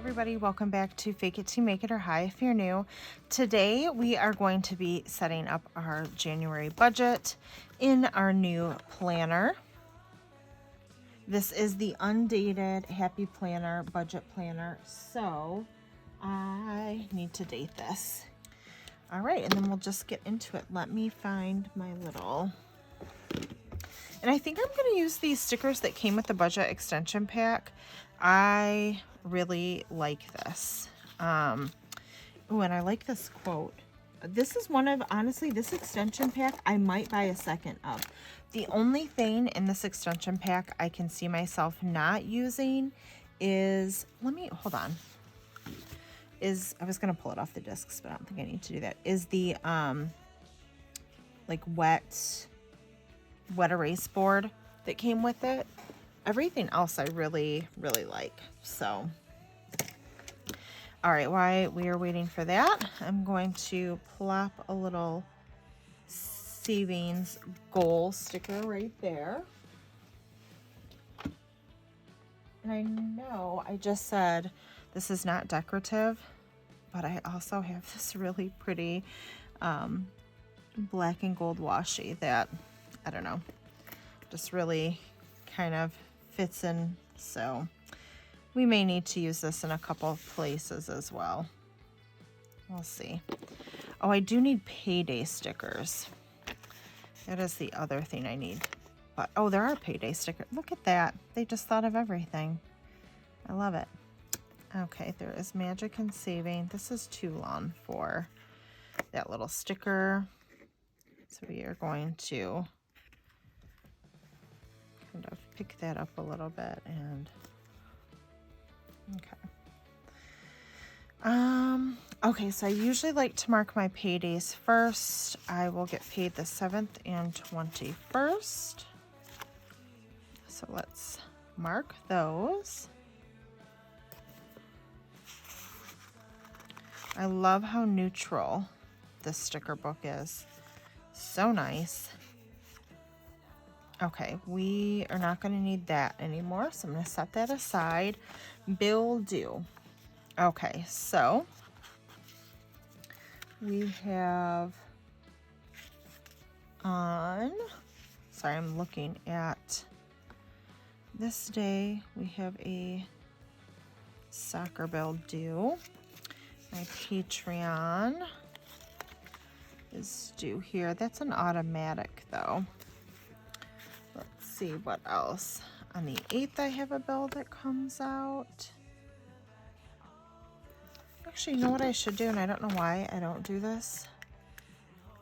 Everybody, welcome back to Fake It to Make It, or hi if you're new. Today we are going to be setting up our January budget in our new planner. This is the undated Happy Planner budget planner, so I need to date this. All right, and then we'll just get into it. Let me find my little, and I think I'm going to use these stickers that came with the budget extension pack. I really like this. Oh, and I like this quote. This is one of, honestly, this extension pack I might buy a second of. The only thing in this extension pack I can see myself not using is, hold on. I was going to pull it off the discs, but I don't think I need to do that. Is the, like wet erase board that came with it. Everything else I really, really like. So, all right, while we are waiting for that, I'm going to plop a little savings goal sticker right there. And I know I just said this is not decorative, but I also have this really pretty black and gold washi that, I don't know, just really kind of fits in. So we may need to use this in a couple of places as well. We'll see. Oh, I do need Payday stickers. That is the other thing I need. But, oh, there are Payday stickers. Look at that. They just thought of everything. I love it. Okay, there is magic and saving. This is too long for that little sticker. So we are going to kind of pick that up a little bit and okay, so I usually like to mark my paydays first. I will get paid the 7th and 21st. So let's mark those. I love how neutral this sticker book is. So nice. Okay, we are not going to need that anymore, so I'm going to set that aside. Bill due. Okay, so we have sorry, I'm looking at this day. We have a soccer bill due. My Patreon is due here. That's an automatic though. Let's see what else. On the 8th, I have a bill that comes out. Actually, you know what I should do, and I don't know why I don't do this.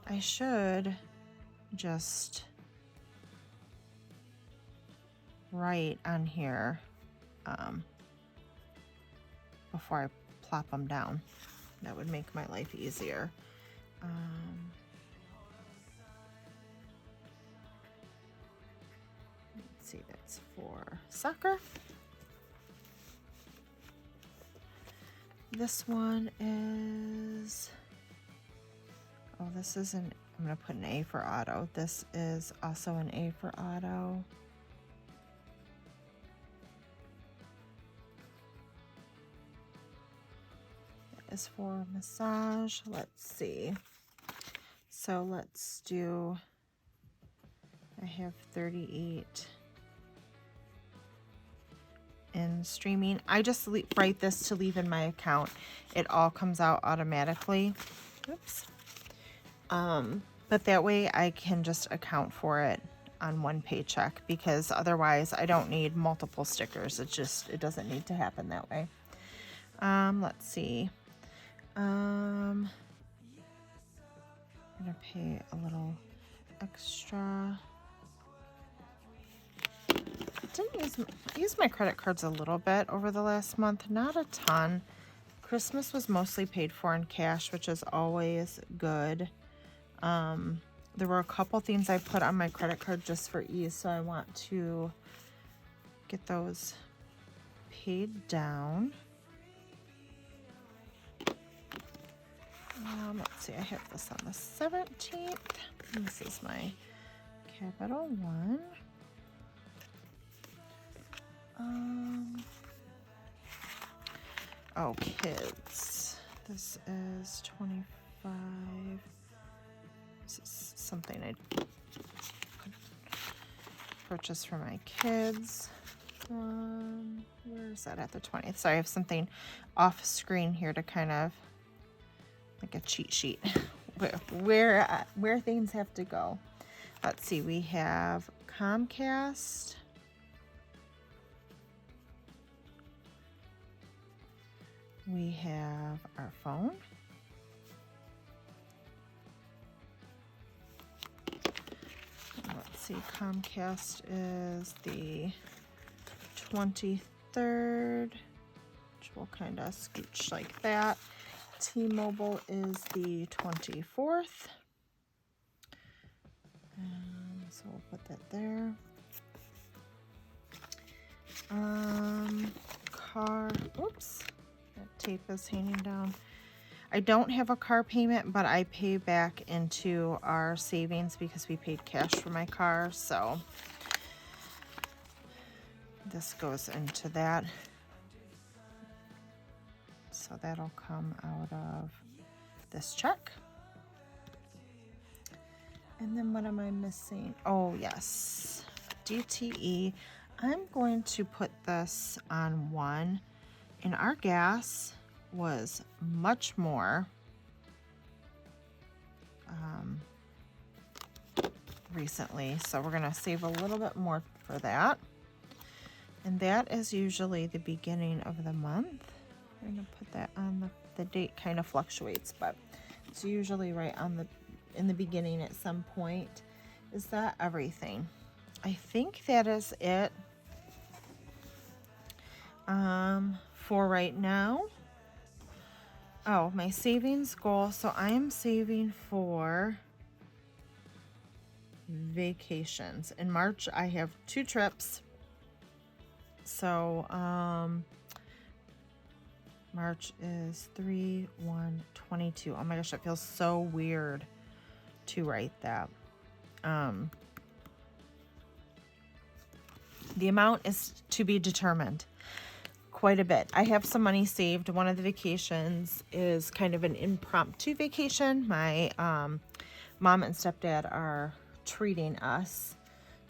I should just write on here before I plop them down. That would make my life easier. Let's see, that's for soccer. This one is, oh, this is an, I'm going to put an A for auto. This is also an A for auto. That is for massage. Let's see. So let's do, I have 38 in streaming. I just write this to leave in my account. It all comes out automatically. Oops. But that way I can just account for it on one paycheck, because otherwise I don't need multiple stickers. It doesn't need to happen that way. Let's see. I'm gonna pay a little extra. I used my credit cards a little bit over the last month, not a ton. Christmas was mostly paid for in cash, which is always good. There were a couple things I put on my credit card just for ease, so I want to get those paid down. Let's see, I have this on the 17th. This is my Capital One. Oh, kids. This is 25. This is something I purchased for my kids. Where is that at the 20th? Sorry, I have something off screen here to kind of like a cheat sheet where things have to go. Let's see, we have Comcast. We have our phone. Let's see, Comcast is the 23rd, which will kind of scooch like that. T-Mobile is the 24th. So we'll put that there. Car, oops, that tape is hanging down. I don't have a car payment, but I pay back into our savings because we paid cash for my car, so this goes into that. So that'll come out of this check. And then what am I missing? Oh, yes, DTE. I'm going to put this on 1, and our gas was much more recently, so we're gonna save a little bit more for that. And that is usually the beginning of the month. I'm gonna put that on the date kind of fluctuates, but it's usually right on in the beginning at some point. Is that everything? I think that is it for right now. Oh, my savings goal. So I am saving for vacations. In March, I have 2 trips. So March is 3/1/22. Oh my gosh, that feels so weird to write that. The amount is to be determined. Quite a bit. I have some money saved. One of the vacations is kind of an impromptu vacation. My mom and stepdad are treating us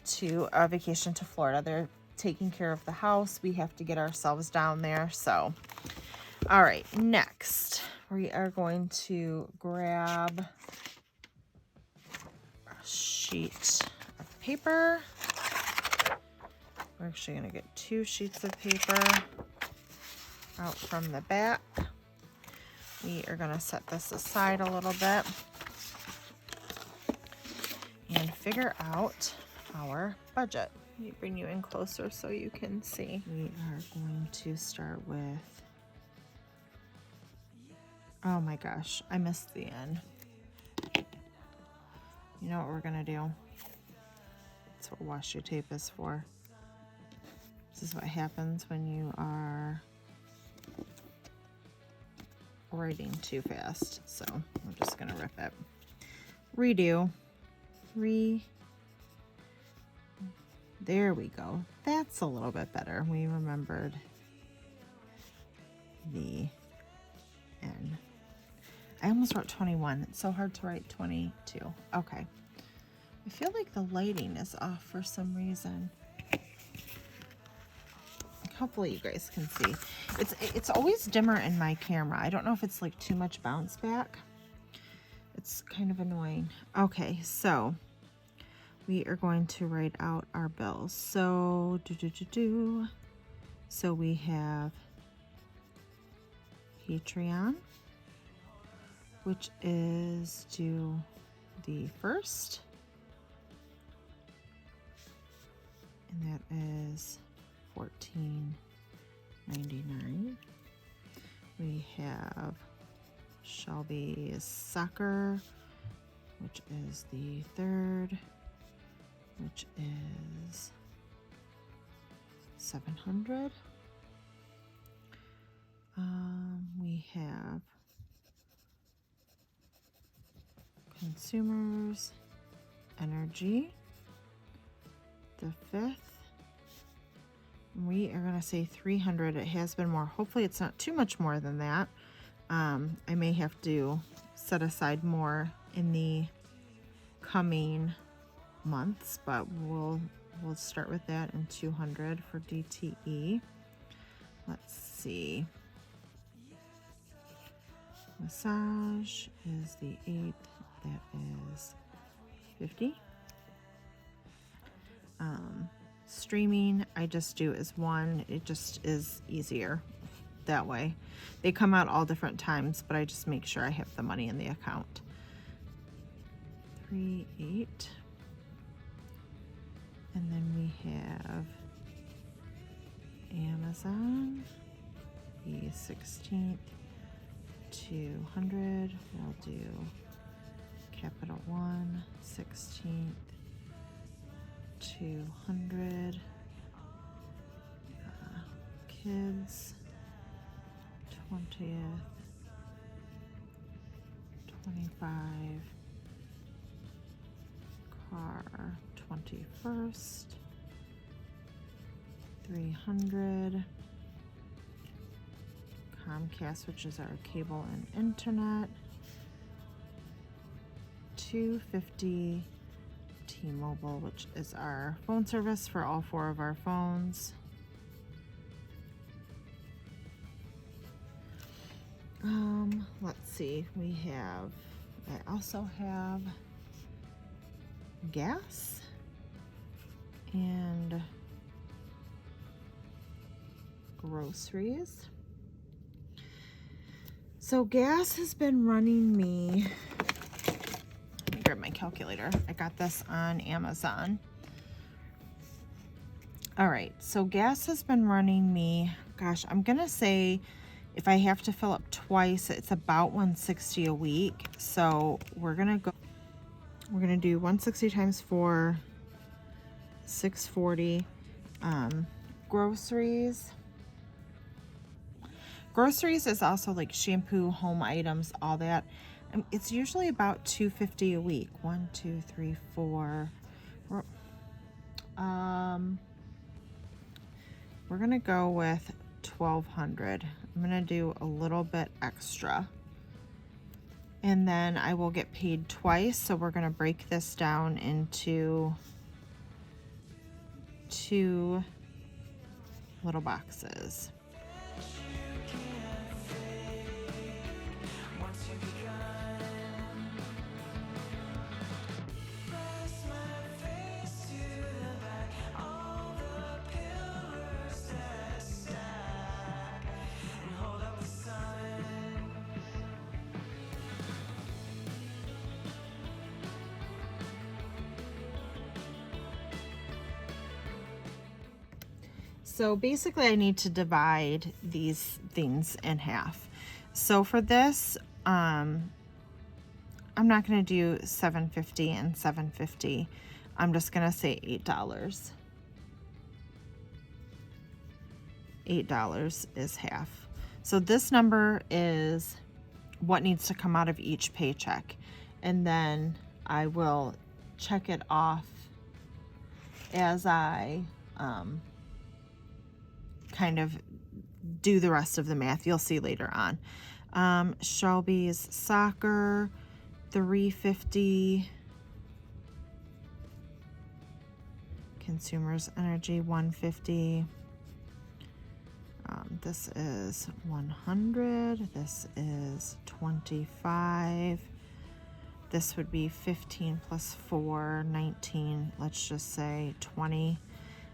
to a vacation to Florida. They're taking care of the house. We have to get ourselves down there. So, all right, next we are going to grab a sheet of paper. We're actually going to get 2 sheets of paper out from the back. We are going to set this aside a little bit and figure out our budget. Let me bring you in closer so you can see. We are going to start with, oh my gosh, I missed the end. You know what we're going to do? That's what washi tape is for. This is what happens when you are writing too fast. So I'm just gonna rip it. Redo. There we go. That's a little bit better. We remembered the N. I almost wrote 21. It's so hard to write 22. Okay. I feel like the lighting is off for some reason. Hopefully you guys can see. It's always dimmer in my camera. I don't know if it's like too much bounce back. It's kind of annoying. Okay, so we are going to write out our bills. So so we have Patreon, which is due the 1st, and that is $14.99. We have Shelby's soccer, which is the 3rd, which is $700. We have consumers energy, the 5th. we are gonna say 300. It has been more. Hopefully it's not too much more than that. I may have to set aside more in the coming months, but we'll start with that in 200 for DTE. Let's see. Massage is the 8th. That is 50. Streaming, I just do as one. It just is easier that way. They come out all different times, but I just make sure I have the money in the account. 3, 8. And then we have Amazon, the 16th, 200. We'll do Capital One, 16th, 200. Kids, 20th, 25. Car, 21st, 300. Comcast, which is our cable and internet, 250. T-Mobile, which is our phone service for all 4 of our phones. Let's see, I also have gas and groceries. So gas has been running me, let me grab my calculator. I got this on Amazon. All right, so gas has been running me, gosh, I'm gonna say if I have to fill up twice, it's about 160 a week. So we're gonna do 160 times 4, 640. Groceries is also like shampoo, home items, all that. It's usually about 250 a week. 1, 2, 3, 4. We're gonna go with 1,200. I'm gonna do a little bit extra, and then I will get paid twice. So we're gonna break this down into 2 little boxes. So basically I need to divide these things in half. So for this, I'm not going to do $7.50 and $7.50. I'm just going to say $8. $8 is half. So this number is what needs to come out of each paycheck. And then I will check it off as I kind of do the rest of the math. You'll see later on. Shelby's soccer, $3.50. Consumers energy, $1.50. This is $100. This is $25. This would be 15 plus 4, 19. Let's just say 20.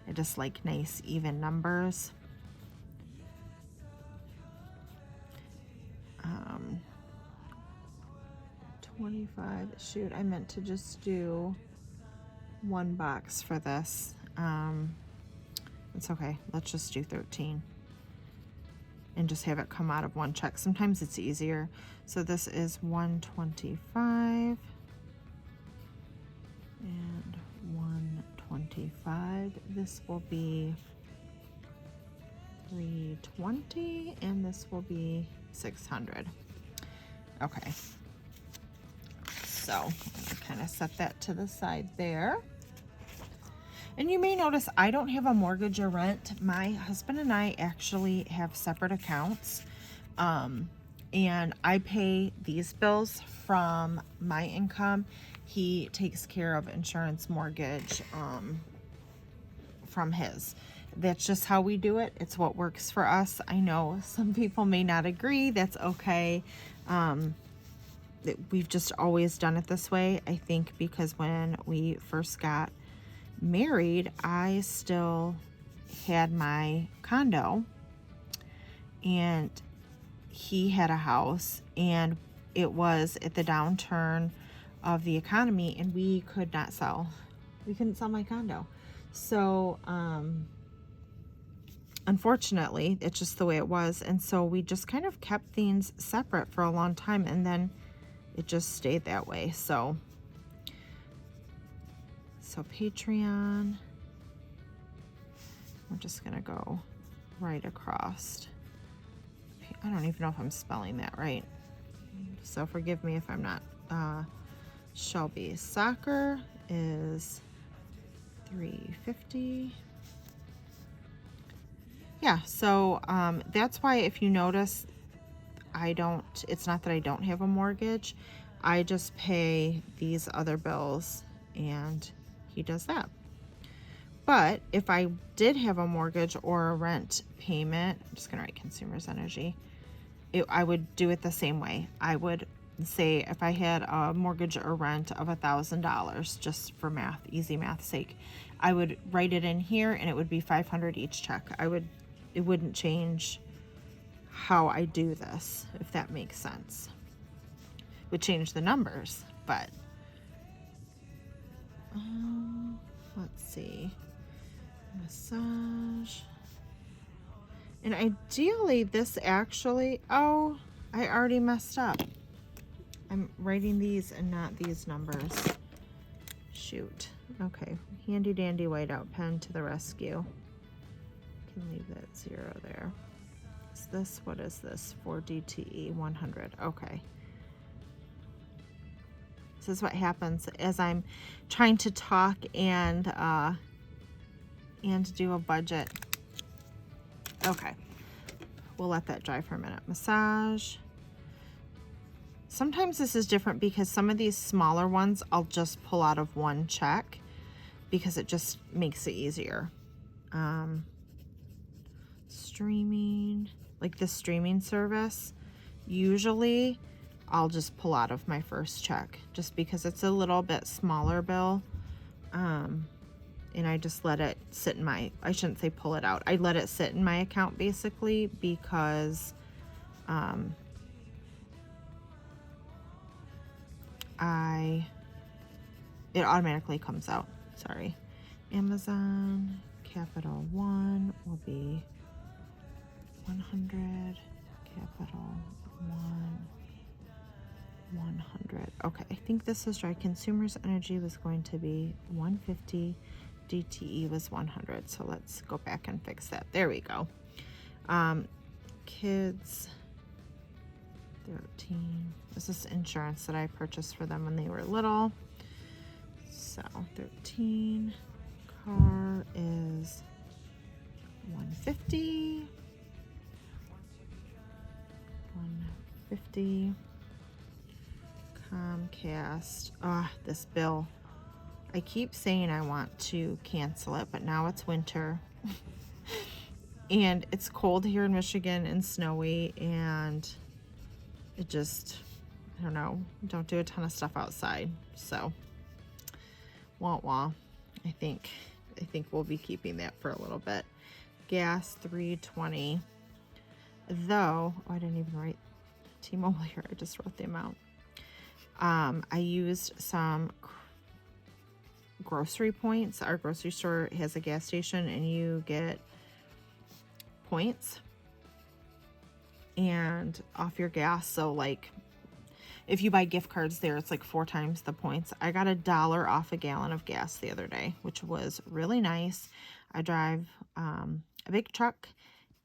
I just like nice even numbers. 25. Shoot, I meant to just do one box for this. It's okay. Let's just do 13 and just have it come out of one check. Sometimes it's easier. So this is 125 and 125. This will be 320 and this will be 600. Okay. So I'm gonna kind of set that to the side there. And you may notice I don't have a mortgage or rent. My husband and I actually have separate accounts. And I pay these bills from my income. He takes care of insurance, mortgage, from his. That's just how we do it. It's what works for us. I know some people may not agree. That's okay. We've just always done it this way. I think because when we first got married, I still had my condo and he had a house, and it was at the downturn of the economy, and we couldn't sell my condo. So unfortunately, it's just the way it was. And so we just kind of kept things separate for a long time, and then it just stayed that way. So Patreon, we're just gonna go right across. I don't even know if I'm spelling that right, so forgive me if I'm not. Shelby Soccer is $3.50. Yeah, so that's why, if you notice, it's not that I don't have a mortgage. I just pay these other bills and he does that. But if I did have a mortgage or a rent payment, I'm just gonna write Consumers Energy, I would do it the same way. I would say if I had a mortgage or rent of $1,000, just for math, easy math sake, I would write it in here and it would be $500 each check. It wouldn't change how I do this, if that makes sense. It would change the numbers, but let's see. Massage. And ideally this actually, oh, I already messed up. I'm writing these and not these numbers. Shoot. Okay, handy dandy whiteout pen to the rescue. Can leave that 0 there. Is this, what is this? 4DTE 100. Okay. This is what happens as I'm trying to talk and do a budget. Okay, we'll let that dry for a minute. Massage. Sometimes this is different because some of these smaller ones I'll just pull out of one check because it just makes it easier. Streaming, like this streaming service, usually I'll just pull out of my first check just because it's a little bit smaller bill. And I just let it sit in my, I shouldn't say pull it out. I let it sit in my account basically because it automatically comes out. Sorry. Amazon Capital One will be 100. Capital One 100. Okay, I think this is right. Consumers Energy was going to be 150. DTE was 100. So let's go back and fix that. There we go. Kids 13. This is insurance that I purchased for them when they were little. So 13. Car is 150. 150. Comcast. This bill. I keep saying I want to cancel it, but now it's winter. And it's cold here in Michigan and snowy, and it just, I don't know, don't do a ton of stuff outside. So, wah. I think we'll be keeping that for a little bit. Gas $3.20. Though, I didn't even write T-Mobile here. I just wrote the amount. I used some grocery points. Our grocery store has a gas station and you get points and off your gas. So like if you buy gift cards there, it's like 4 times the points. I got $1 off a gallon of gas the other day, which was really nice. I drive a big truck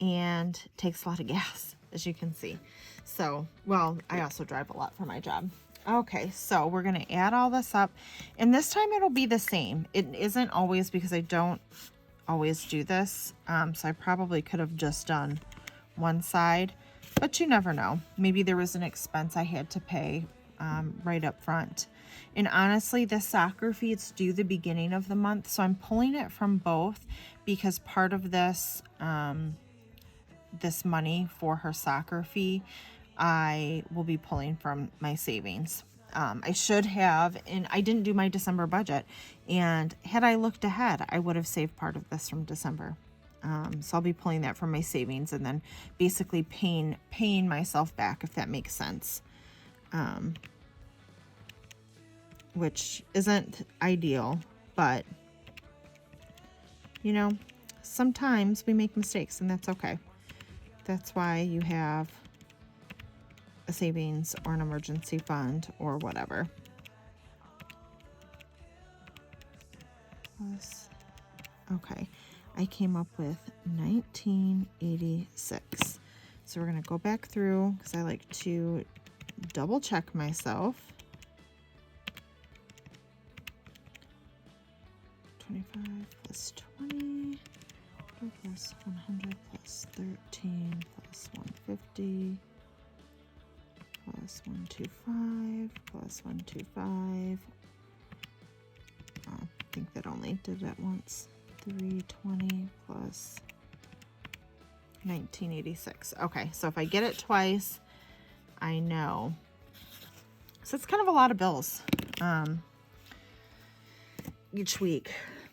and it takes a lot of gas, as you can see. So, well, I also drive a lot for my job. Okay, so we're going to add all this up, and this time it'll be the same. It isn't always, because I don't always do this. So I probably could have just done one side, but you never know. Maybe there was an expense I had to pay right up front. And honestly, the soccer fee, it's due the beginning of the month, so I'm pulling it from both, because part of this this money for her soccer fee, I will be pulling from my savings. I should have, and I didn't do my December budget, and had I looked ahead, I would have saved part of this from December. So I'll be pulling that from my savings and then basically paying myself back, if that makes sense. Which isn't ideal, but you know, sometimes we make mistakes, and that's okay. That's why you have a savings or an emergency fund or whatever. Okay, I came up with 1986. So we're going to go back through, because I like to double check myself. 25 plus 20 plus 100 plus 13 plus 150 plus 125 plus 125. I think that only did it once. 320 plus 1986. Okay, so if I get it twice, I know. So it's kind of a lot of bills each week.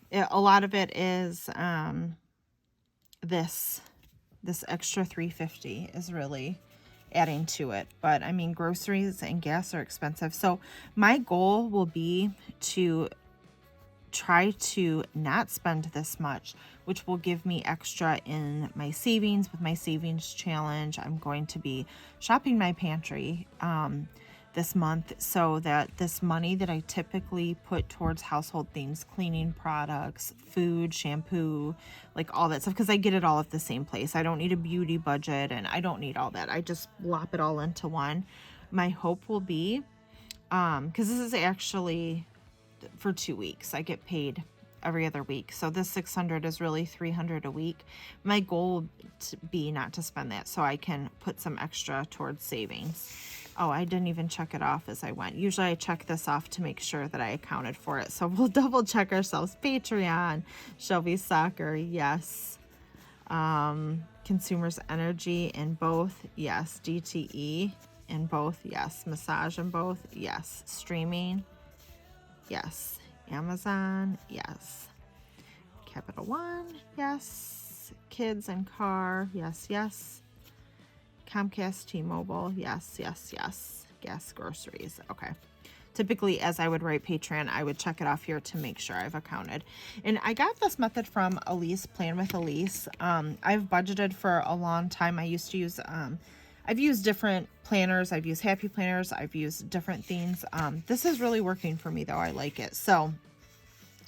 A lot of it is this extra $350 is really adding to it. But I mean, groceries and gas are expensive. So my goal will be to try to not spend this much, which will give me extra in my savings. With my savings challenge, I'm going to be shopping my pantry this month, so that this money that I typically put towards household things, cleaning products, food, shampoo, like all that stuff, because I get it all at the same place. I don't need a beauty budget, and I don't need all that. I just lop it all into one. My hope will be, because this is actually for 2 weeks. I get paid every other week. So this 600 is really 300 a week. My goal will be not to spend that, so I can put some extra towards savings. Oh, I didn't even check it off as I went. Usually I check this off to make sure that I accounted for it. So we'll double check ourselves. Patreon, Shelby Soccer, yes. Consumers Energy in both, yes. DTE in both, yes. Massage in both, yes. Streaming, yes. Amazon, yes. Capital One, yes. Kids and car, yes, yes. Comcast, T-Mobile, yes, yes, yes. Gas, groceries, okay. Typically, as I would write Patreon, I would check it off here to make sure I've accounted. And I got this method from Elise, Plan with Elise. I've budgeted for a long time. I used to use, I've used different planners. I've used Happy Planners. I've used different things. This is really working for me, though. I like it. So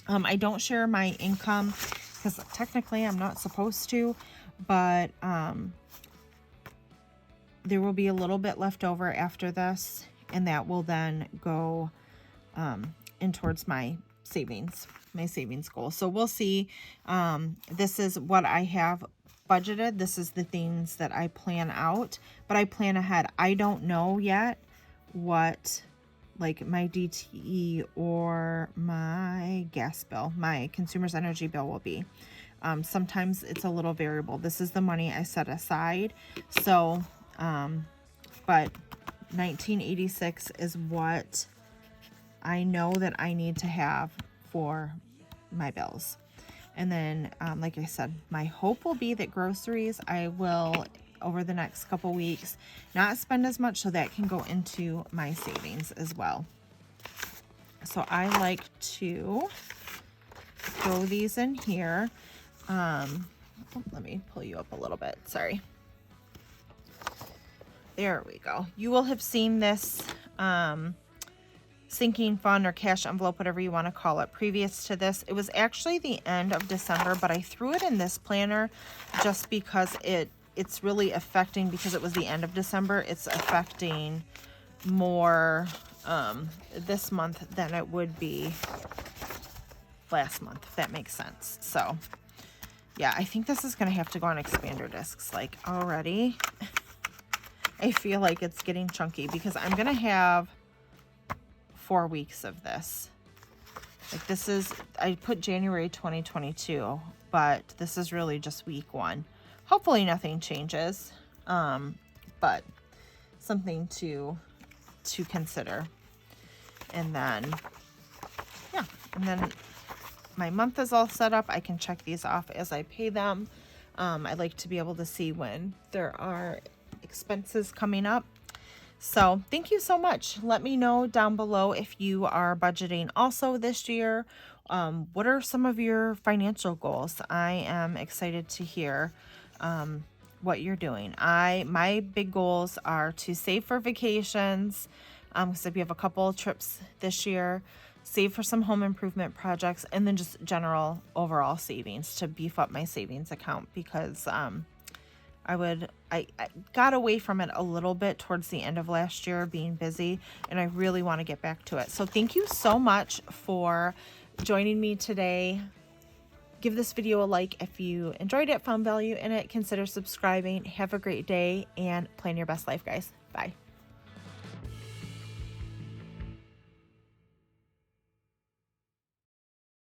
I don't share my income, because technically I'm not supposed to, but there will be a little bit left over after this, and that will then go in towards my savings goal. So we'll see. This is what I have budgeted. This is the things that I plan out, but I plan ahead. I don't know yet what, like, my DTE or my gas bill, my consumer's energy bill will be. Sometimes it's a little variable. This is the money I set aside. So but 1986 is what I know that I need to have for my bills. And then, like I said, my hope will be that groceries, I will, over the next couple weeks, not spend as much, so that can go into my savings as well. So I like to throw these in here. Let me pull you up a little bit. Sorry. There we go. You will have seen this sinking fund or cash envelope, whatever you want to call it, previous to this. It was actually the end of December, but I threw it in this planner just because it's really affecting, because it was the end of December, it's affecting more this month than it would be last month, if that makes sense. So yeah, I think this is going to have to go on expander discs like already. I feel like it's getting chunky because I'm going to have 4 weeks of this. Like this is, I put January 2022, but this is really just week 1. Hopefully nothing changes, but something to consider. And then, yeah, and then my month is all set up. I can check these off as I pay them. I like to be able to see when there are expenses coming up. So thank you so much. Let me know down below if you are budgeting also this year. What are some of your financial goals? I am excited to hear what you're doing. My big goals are to save for vacations, because we have a couple trips this year, save for some home improvement projects, and then just general overall savings to beef up my savings account because I got away from it a little bit towards the end of last year being busy, and I really want to get back to it. So thank you so much for joining me today. Give this video a like if you enjoyed it, found value in it. Consider subscribing. Have a great day and plan your best life, guys. Bye.